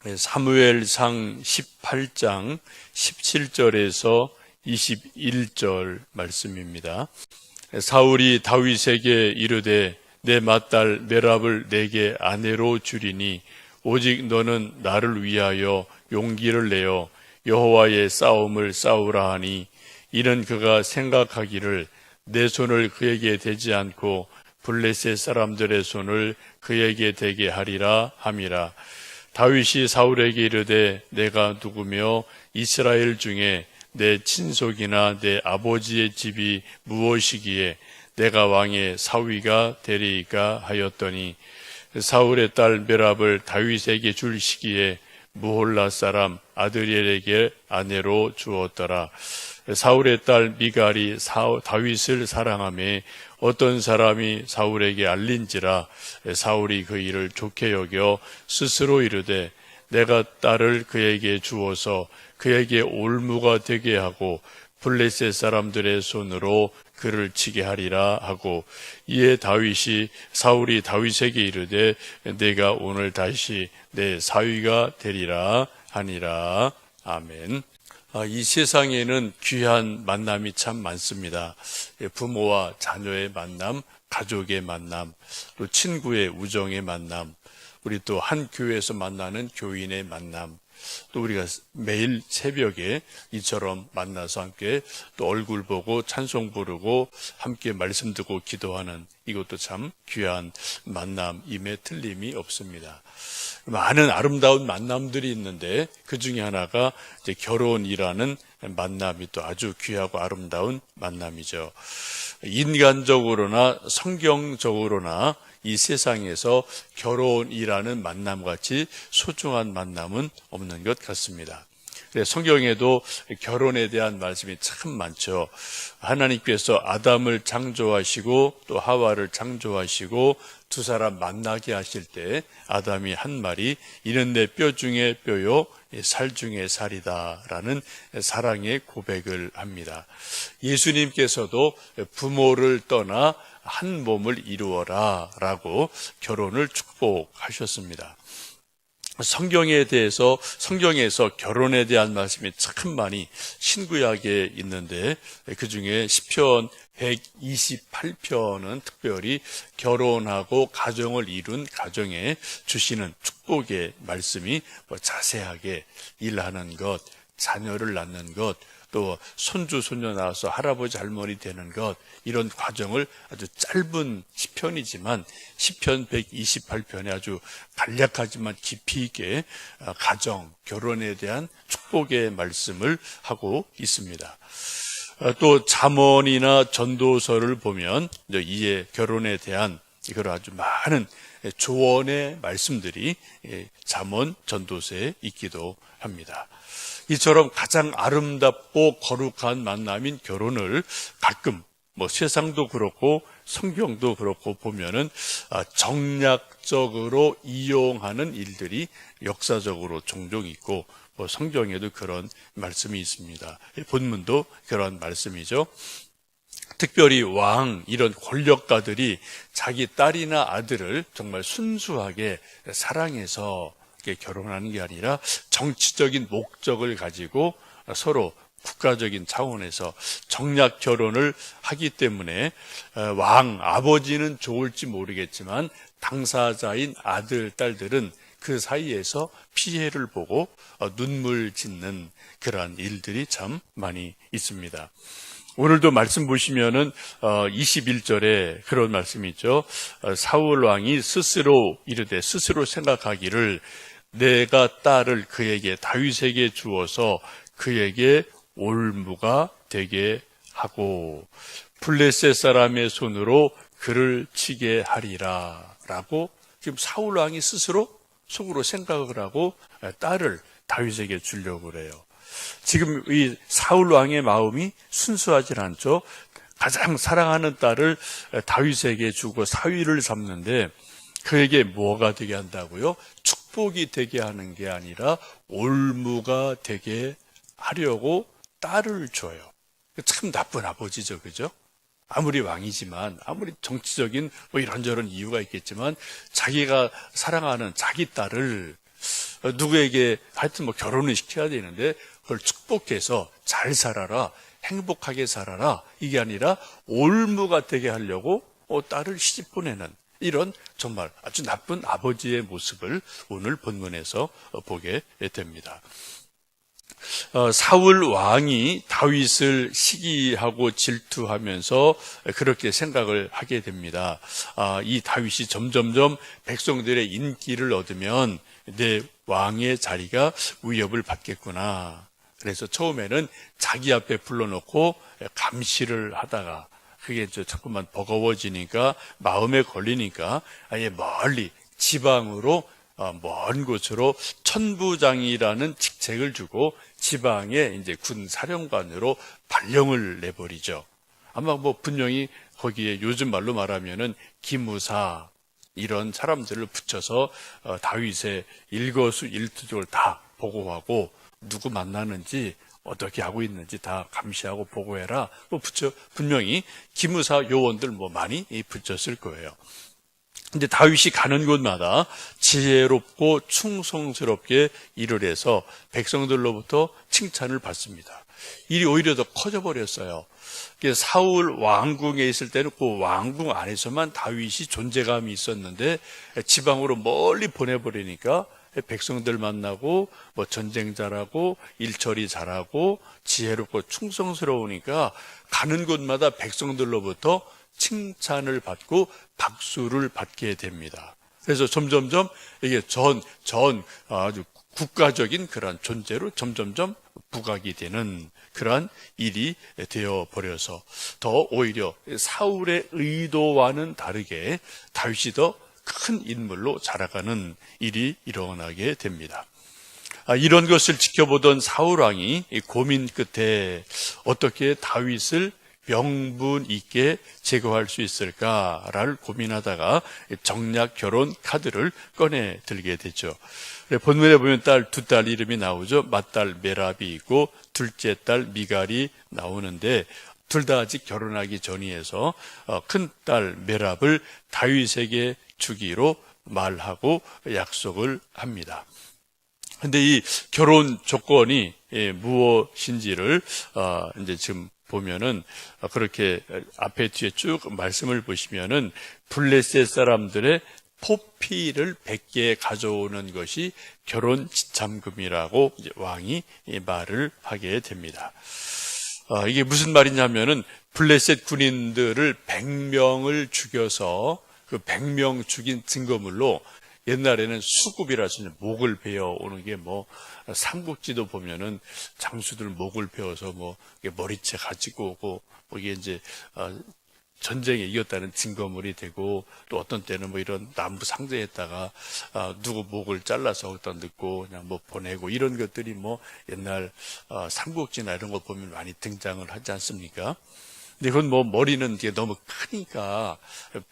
사무엘상 18장 17절에서 21절 말씀입니다. 사울이 다윗에게 이르되 내 맏딸 메랍을 내게 아내로 주리니 오직 너는 나를 위하여 용기를 내어 여호와의 싸움을 싸우라 하니 이는 그가 생각하기를 내 손을 그에게 대지 않고 블레셋 사람들의 손을 그에게 대게 하리라 함이라. 다윗이 사울에게 이르되 내가 누구며 이스라엘 중에 내 친속이나 내 아버지의 집이 무엇이기에 내가 왕의 사위가 되리이까 하였더니 사울의 딸 메랍을 다윗에게 줄 시기에 무홀라 사람 아드리엘에게 아내로 주었더라. 사울의 딸 미갈이 다윗을 사랑하며 어떤 사람이 사울에게 알린지라 사울이 그 일을 좋게 여겨 스스로 이르되 내가 딸을 그에게 주어서 그에게 올무가 되게 하고 블레셋 사람들의 손으로 그를 치게 하리라 하고 이에 다윗이 사울이 다윗에게 이르되 내가 오늘 다시 내 사위가 되리라 하니라. 아멘. 이 세상에는 귀한 만남이 참 많습니다. 부모와 자녀의 만남, 가족의 만남, 또 친구의 우정의 만남, 우리 또 한 교회에서 만나는 교인의 만남, 또 우리가 매일 새벽에 이처럼 만나서 함께 또 얼굴 보고 찬송 부르고 함께 말씀 듣고 기도하는 이것도 참 귀한 만남임에 틀림이 없습니다. 많은 아름다운 만남들이 있는데 그 중에 하나가 이제 결혼이라는 만남이 또 아주 귀하고 아름다운 만남이죠. 인간적으로나 성경적으로나 이 세상에서 결혼이라는 만남같이 소중한 만남은 없는 것 같습니다. 성경에도 결혼에 대한 말씀이 참 많죠. 하나님께서 아담을 창조하시고 또 하와를 창조하시고 두 사람 만나게 하실 때 아담이 한 말이 이는 내 뼈 중에 뼈요 살 중에 살이다 라는 사랑의 고백을 합니다. 예수님께서도 부모를 떠나 한 몸을 이루어라 라고 결혼을 축복하셨습니다. 성경에서 결혼에 대한 말씀이 참 많이 신구약에 있는데 그중에 시편 128편은 특별히 결혼하고 가정을 이룬 가정에 주시는 축복의 말씀이 자세하게 일하는 것, 자녀를 낳는 것, 또 손주 손녀 낳아서 할아버지 할머니 되는 것, 이런 과정을 아주 짧은 시편이지만 시편 128편에 아주 간략하지만 깊이 있게 가정, 결혼에 대한 축복의 말씀을 하고 있습니다. 또 잠언이나 전도서를 보면 이에 결혼에 대한 이걸 아주 많은 조언의 말씀들이 잠언, 전도서에 있기도 합니다. 이처럼 가장 아름답고 거룩한 만남인 결혼을 가끔 세상도 그렇고 성경도 그렇고 보면은 정략적으로 이용하는 일들이 역사적으로 종종 있고 성경에도 그런 말씀이 있습니다. 본문도 그런 말씀이죠. 특별히 왕, 이런 권력가들이 자기 딸이나 아들을 정말 순수하게 사랑해서 결혼하는 게 아니라 정치적인 목적을 가지고 서로 국가적인 차원에서 정략 결혼을 하기 때문에 왕, 아버지는 좋을지 모르겠지만 당사자인 아들, 딸들은 그 사이에서 피해를 보고 눈물 짓는 그러한 일들이 참 많이 있습니다. 오늘도 말씀 보시면은 21절에 그런 말씀이 있죠. 사울 왕이 스스로 이르되 스스로 생각하기를 내가 딸을 그에게 다윗에게 주어서 그에게 올무가 되게 하고 블레셋 사람의 손으로 그를 치게 하리라 라고 지금 사울 왕이 스스로 속으로 생각을 하고 딸을 다윗에게 주려고 그래요. 지금 이 사울 왕의 마음이 순수하진 않죠. 가장 사랑하는 딸을 다윗에게 주고 사위를 삼는데 그에게 뭐가 되게 한다고요? 축복이 되게 하는 게 아니라 올무가 되게 하려고 딸을 줘요. 참 나쁜 아버지죠, 그죠? 아무리 왕이지만, 아무리 정치적인 이런저런 이유가 있겠지만 자기가 사랑하는 자기 딸을 누구에게 하여튼 뭐 결혼을 시켜야 되는데 그걸 축복해서 잘 살아라, 행복하게 살아라, 이게 아니라 올무가 되게 하려고 딸을 시집 보내는 이런 정말 아주 나쁜 아버지의 모습을 오늘 본문에서 보게 됩니다. 사울 왕이 다윗을 시기하고 질투하면서 그렇게 생각을 하게 됩니다. 이 다윗이 점점점 백성들의 인기를 얻으면 내 왕의 자리가 위협을 받겠구나. 그래서 처음에는 자기 앞에 불러놓고 감시를 하다가 그게 자꾸만 버거워지니까 마음에 걸리니까 아예 멀리 지방으로 먼 곳으로 천부장이라는 직책을 주고 지방의 이제 군 사령관으로 발령을 내버리죠. 아마 뭐 분명히 거기에 요즘 말로 말하면은 기무사 이런 사람들을 붙여서 다윗의 일거수일투족을 다 보고하고 누구 만나는지 어떻게 하고 있는지 다 감시하고 보고해라. 뭐 분명히 기무사 요원들 뭐 많이 붙였을 거예요. 근데 다윗이 가는 곳마다 지혜롭고 충성스럽게 일을 해서 백성들로부터 칭찬을 받습니다. 일이 오히려 더 커져 버렸어요. 사울 왕궁에 있을 때는 그 왕궁 안에서만 다윗이 존재감이 있었는데 지방으로 멀리 보내버리니까 백성들 만나고 뭐 전쟁 잘하고 일처리 잘하고 지혜롭고 충성스러우니까 가는 곳마다 백성들로부터 칭찬을 받고 박수를 받게 됩니다. 그래서 점점점 이게 아주 국가적인 그러한 존재로 점점점 부각이 되는 그러한 일이 되어 버려서 더 오히려 사울의 의도와는 다르게 다윗이 더 큰 인물로 자라가는 일이 일어나게 됩니다. 이런 것을 지켜보던 사울 왕이 고민 끝에 어떻게 다윗을 명분 있게 제거할 수 있을까를 고민하다가 정략 결혼 카드를 꺼내 들게 되죠. 본문에 보면 두 딸 이름이 나오죠. 맏딸 메랍이 있고 둘째 딸 미갈이 나오는데 둘 다 아직 결혼하기 전이어서 큰 딸 메랍을 다윗에게 주기로 말하고 약속을 합니다. 근데 이 결혼 조건이 무엇인지를 이제 지금 보면은 그렇게 앞에 뒤에 쭉 말씀을 보시면은 블레셋 사람들의 포피를 100개 가져오는 것이 결혼 지참금이라고 이제 왕이 말을 하게 됩니다. 이게 무슨 말이냐면은 블레셋 군인들을 100명을 죽여서 그 100명 죽인 증거물로 옛날에는 수급이라서 목을 베어 오는 게 뭐 삼국지도 보면은 장수들 목을 베어서 뭐 머리채 가지고 오고 뭐 이게 이제 전쟁에 이겼다는 증거물이 되고 또 어떤 때는 뭐 이런 남부 상대에다가 누구 목을 잘라서 어디다 넣고 그냥 뭐 보내고 이런 것들이 뭐 옛날 삼국지나 이런 거 보면 많이 등장을 하지 않습니까? 근데 그건 뭐 머리는 이게 너무 크니까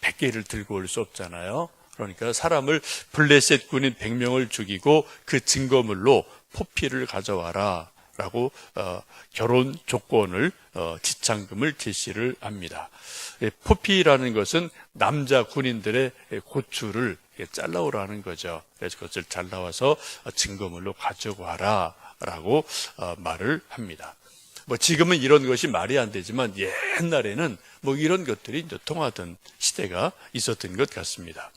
100개를 들고 올 수 없잖아요. 그러니까 사람을 블레셋 군인 100명을 죽이고 그 증거물로 포피를 가져와라 라고 결혼 조건을 지참금을 제시를 합니다. 포피라는 것은 남자 군인들의 고추를 잘라오라는 거죠. 그래서 그것을 잘라와서 증거물로 가져와라 라고 말을 합니다. 뭐 지금은 이런 것이 말이 안 되지만 옛날에는 뭐 이런 것들이 통하던 시대가 있었던 것 같습니다.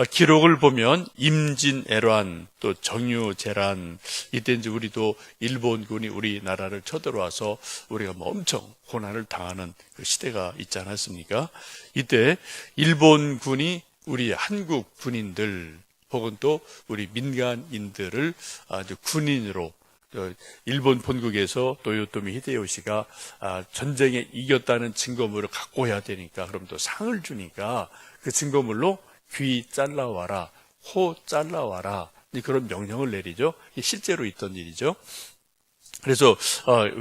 기록을 보면 임진애란 또 정유재란 이때 이제 우리도 일본군이 우리나라를 쳐들어와서 우리가 뭐 엄청 고난을 당하는 그 시대가 있지 않았습니까? 이때 일본군이 우리 한국 군인들 혹은 또 우리 민간인들을 아주 군인으로 일본 본국에서 도요토미 히데요시가 전쟁에 이겼다는 증거물을 갖고 해야 되니까 그럼 또 상을 주니까 그 증거물로 귀 잘라와라, 코 잘라와라 그런 명령을 내리죠. 실제로 있던 일이죠. 그래서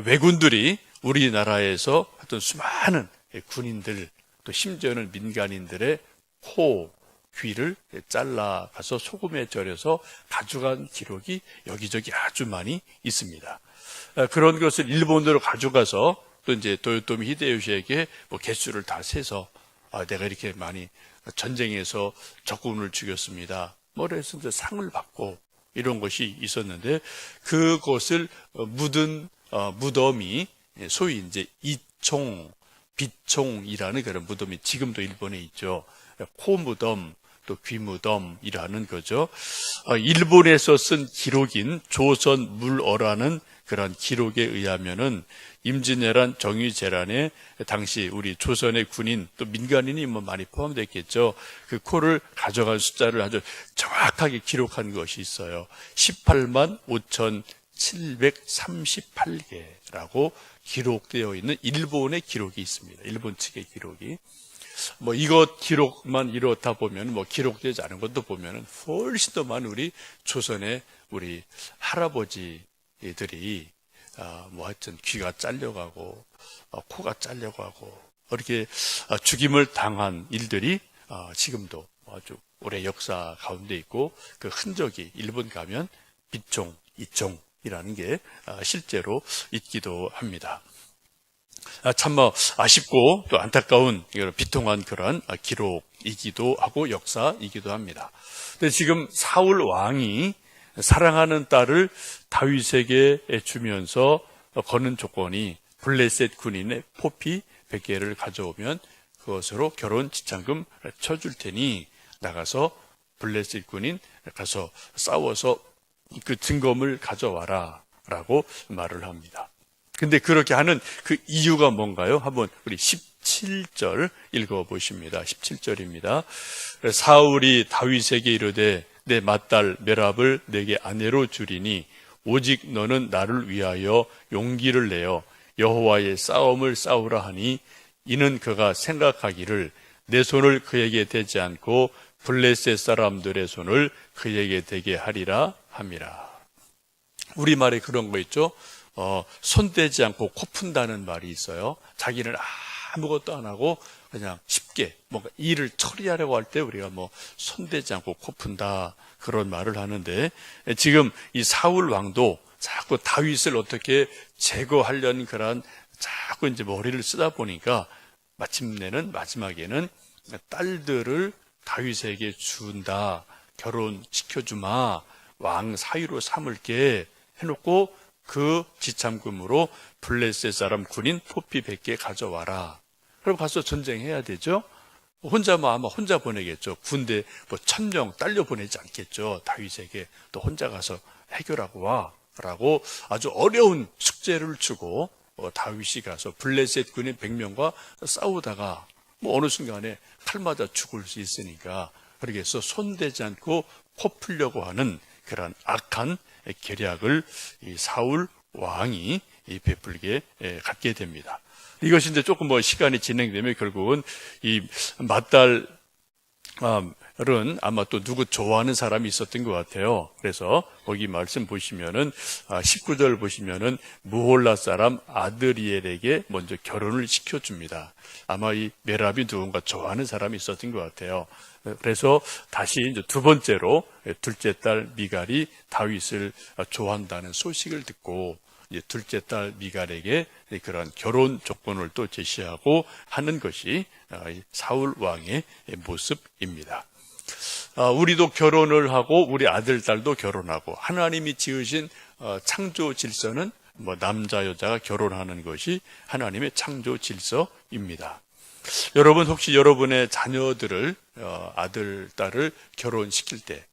왜군들이 우리나라에서 어떤 수많은 군인들 또 심지어는 민간인들의 코, 귀를 잘라가서 소금에 절여서 가져간 기록이 여기저기 아주 많이 있습니다. 그런 것을 일본으로 가져가서 또 이제 도요토미 히데요시에게 뭐 개수를 다 세서 내가 이렇게 많이 전쟁에서 적군을 죽였습니다. 뭐래서 이제 상을 받고 이런 것이 있었는데 그것을 묻은 무덤이 소위 이제 이총, 비총이라는 그런 무덤이 지금도 일본에 있죠. 코 무덤, 또 귀 무덤이라는 거죠. 일본에서 쓴 기록인 조선 물어라는 그런 기록에 의하면은 임진왜란, 정유재란에 당시 우리 조선의 군인 또 민간인이 뭐 많이 포함됐겠죠. 그 코를 가져간 숫자를 아주 정확하게 기록한 것이 있어요. 18만 5,738개라고 기록되어 있는 일본의 기록이 있습니다. 일본 측의 기록이. 뭐 이것 기록만 이렇다 보면 뭐 기록되지 않은 것도 보면은 훨씬 더 많은 우리 조선의 우리 할아버지들이 뭐 하여튼 귀가 잘려가고 코가 잘려가고 이렇게 죽임을 당한 일들이 지금도 아주 오래 역사 가운데 있고 그 흔적이 일본 가면 비총, 이총이라는 게 실제로 있기도 합니다. 참 아쉽고 또 안타까운 비통한 그런 기록이기도 하고 역사이기도 합니다. 근데 지금 사울 왕이 사랑하는 딸을 다윗에게 주면서 거는 조건이 블레셋 군인의 포피 100개를 가져오면 그것으로 결혼 지참금 쳐줄 테니 나가서 블레셋 군인 가서 싸워서 그 증거물 가져와라 라고 말을 합니다. 근데 그렇게 하는 그 이유가 뭔가요? 한번 우리 17절 읽어보십니다. 17절입니다. 사울이 다윗에게 이르되 내 맏딸 메랍을 내게 아내로 주리니 오직 너는 나를 위하여 용기를 내어 여호와의 싸움을 싸우라 하니 이는 그가 생각하기를 내 손을 그에게 대지 않고 블레셋 사람들의 손을 그에게 대게 하리라 함이라. 우리말에 그런 거 있죠? 손 대지 않고 코 푼다는 말이 있어요. 자기는 아무것도 안 하고 그냥 쉽게 뭔가 일을 처리하려고 할 때 우리가 뭐 손 대지 않고 코 푼다 그런 말을 하는데 지금 이 사울 왕도 자꾸 다윗을 어떻게 제거하려는 그런 자꾸 이제 머리를 쓰다 보니까 마침내는 마지막에는 딸들을 다윗에게 준다, 결혼시켜주마, 왕 사위로 삼을게 해놓고 그 지참금으로 블레셋 사람 군인 포피 100개 가져와라. 그럼 가서 전쟁해야 되죠. 혼자 아마 혼자 보내겠죠. 군대 1,000명 딸려 보내지 않겠죠. 다윗에게 또 혼자 가서 해결하고 와라고 아주 어려운 숙제를 주고 다윗이 가서 블레셋 군인 100명과 싸우다가 어느 순간에 칼 맞아 죽을 수 있으니까 그렇게 해서 손대지 않고 코 풀려고 하는 그런 악한 계략을 이 사울 왕이 베풀게 갖게 됩니다. 이것이 이제 조금 시간이 진행되면 결국은 이 맏딸은 아마 또 누구 좋아하는 사람이 있었던 것 같아요. 그래서 거기 말씀 보시면은 19절 보시면은 무홀라 사람 아드리엘에게 먼저 결혼을 시켜줍니다. 아마 이 메랍이 누군가 좋아하는 사람이 있었던 것 같아요. 그래서 다시 이제 두 번째로 둘째 딸 미갈이 다윗을 좋아한다는 소식을 듣고 이제 둘째 딸 미갈에게 그런 결혼 조건을 또 제시하고 하는 것이 사울 왕의 모습입니다. 우리도 결혼을 하고 우리 아들, 딸도 결혼하고 하나님이 지으신 창조 질서는 남자, 여자가 결혼하는 것이 하나님의 창조 질서입니다. 여러분 혹시 여러분의 자녀들을 아들, 딸을 결혼시킬 때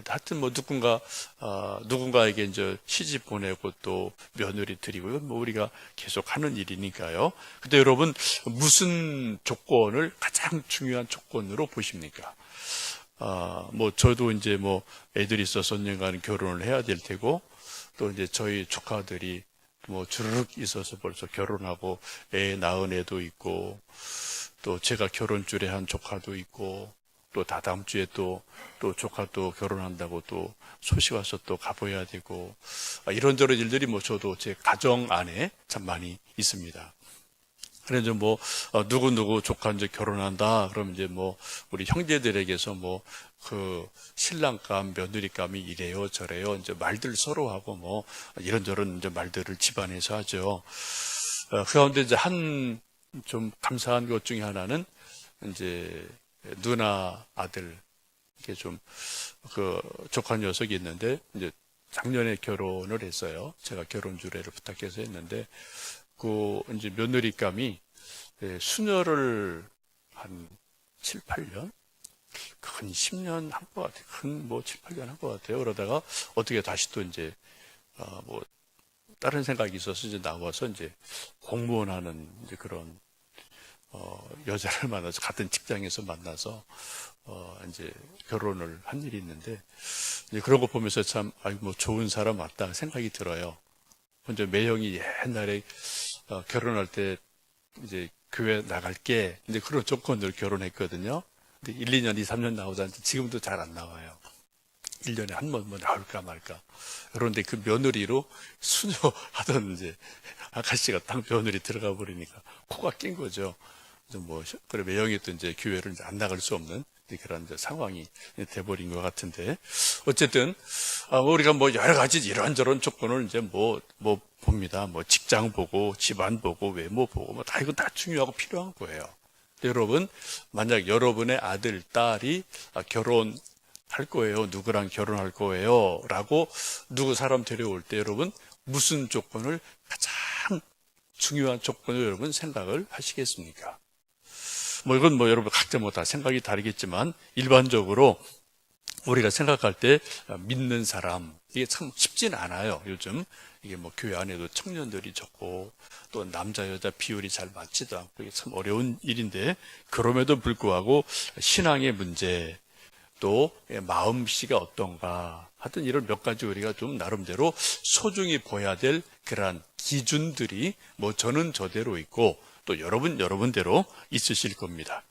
하여튼 누군가에게 이제 시집 보내고 또 며느리 드리고 이건 우리가 계속 하는 일이니까요. 근데 여러분 무슨 조건을 가장 중요한 조건으로 보십니까? 저도 이제 애들이 있어서 언젠가는 결혼을 해야 될 테고 또 이제 저희 조카들이 주르륵 있어서 벌써 결혼하고 애 낳은 애도 있고 또 제가 결혼줄에 한 조카도 있고 또 다다음 주에 또 조카 또 결혼한다고 또 소식 와서 또 가봐야 되고 이런저런 일들이 저도 제 가정 안에 참 많이 있습니다. 그래서 누구 조카 이제 결혼한다 그러면 이제 우리 형제들에게서 그 신랑감 며느리감이 이래요 저래요 이제 말들 서로 하고 이런저런 이제 말들을 집안에서 하죠. 그 가운데 이제 한 좀 감사한 것 중에 하나는 이제 누나 아들 이게 좀 조카 녀석이 있는데 이제 작년에 결혼을 했어요. 제가 결혼 주례를 부탁해서 했는데 이제 며느리감이 수녀를 한 7, 8년? 큰 10년 한 것 같아요. 큰 7, 8년 한 것 같아요. 그러다가 어떻게 다시 또 이제 다른 생각이 있어서 이제 나와서 이제 공무원 하는 이제 그런 여자를 만나서 같은 직장에서 만나서 이제 결혼을 한 일이 있는데 이제 그런 거 보면서 참 좋은 사람 맞다 생각이 들어요. 먼저 매형이 옛날에 결혼할 때 이제 교회 나갈게 이제 그런 조건으로 결혼했거든요. 근데 1, 2년, 2, 3년 나오자는데 지금도 잘 안 나와요. 1년에 한 번 나올까 말까. 그런데 그 며느리로 수녀하던 이제 아가씨가 딱 며느리 들어가 버리니까 코가 낀 거죠. 그래, 매형이 또 이제 교회를 이제 안 나갈 수 없는 그런 이제 상황이 돼버린 것 같은데. 어쨌든, 우리가 여러 가지 이런저런 조건을 이제 봅니다. 직장 보고, 집안 보고, 외모 보고, 이거 다 중요하고 필요한 거예요. 여러분, 만약 여러분의 아들, 딸이 결혼할 거예요. 누구랑 결혼할 거예요. 라고 누구 사람 데려올 때 여러분, 무슨 조건을 가장 중요한 조건을 여러분 생각을 하시겠습니까? 이건 여러분 각자 다 생각이 다르겠지만 일반적으로 우리가 생각할 때 믿는 사람, 이게 참 쉽지는 않아요. 요즘 이게 교회 안에도 청년들이 적고 또 남자 여자 비율이 잘 맞지도 않고 이게 참 어려운 일인데 그럼에도 불구하고 신앙의 문제 또 마음씨가 어떤가 하여튼 이런 몇 가지 우리가 좀 나름대로 소중히 보아야 될 그러한 기준들이 저는 저대로 있고 또 여러분대로 있으실 겁니다.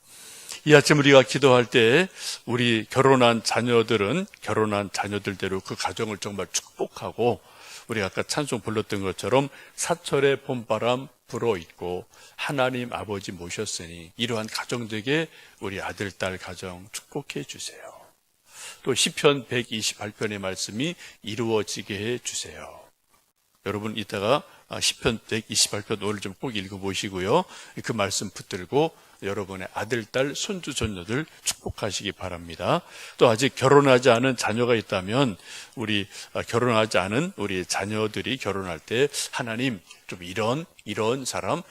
이 아침 우리가 기도할 때 우리 결혼한 자녀들대로 그 가정을 정말 축복하고 우리가 아까 찬송 불렀던 것처럼 사철의 봄바람 불어있고 하나님 아버지 모셨으니 이러한 가정들에게 우리 아들, 딸 가정 축복해 주세요. 또 시편 128편의 말씀이 이루어지게 해 주세요. 여러분 이따가 시편 128편 오늘 좀 꼭 읽어보시고요. 그 말씀 붙들고 여러분의 아들, 딸, 손주, 손녀들 축복하시기 바랍니다. 또 아직 결혼하지 않은 자녀가 있다면 우리 결혼하지 않은 우리 자녀들이 결혼할 때 하나님 좀 이런 사람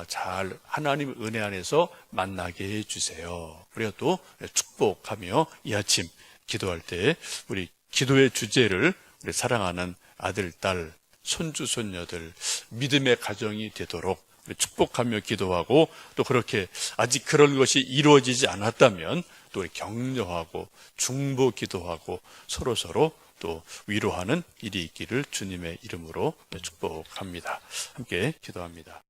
잘 하나님 은혜 안에서 만나게 해주세요. 우리가 또 축복하며 이 아침 기도할 때 우리 기도의 주제를 우리 사랑하는 아들, 딸, 손주, 손녀들 믿음의 가정이 되도록 축복하며 기도하고 또 그렇게 아직 그런 것이 이루어지지 않았다면 또 격려하고 중보 기도하고 서로 또 위로하는 일이 있기를 주님의 이름으로 축복합니다. 함께 기도합니다.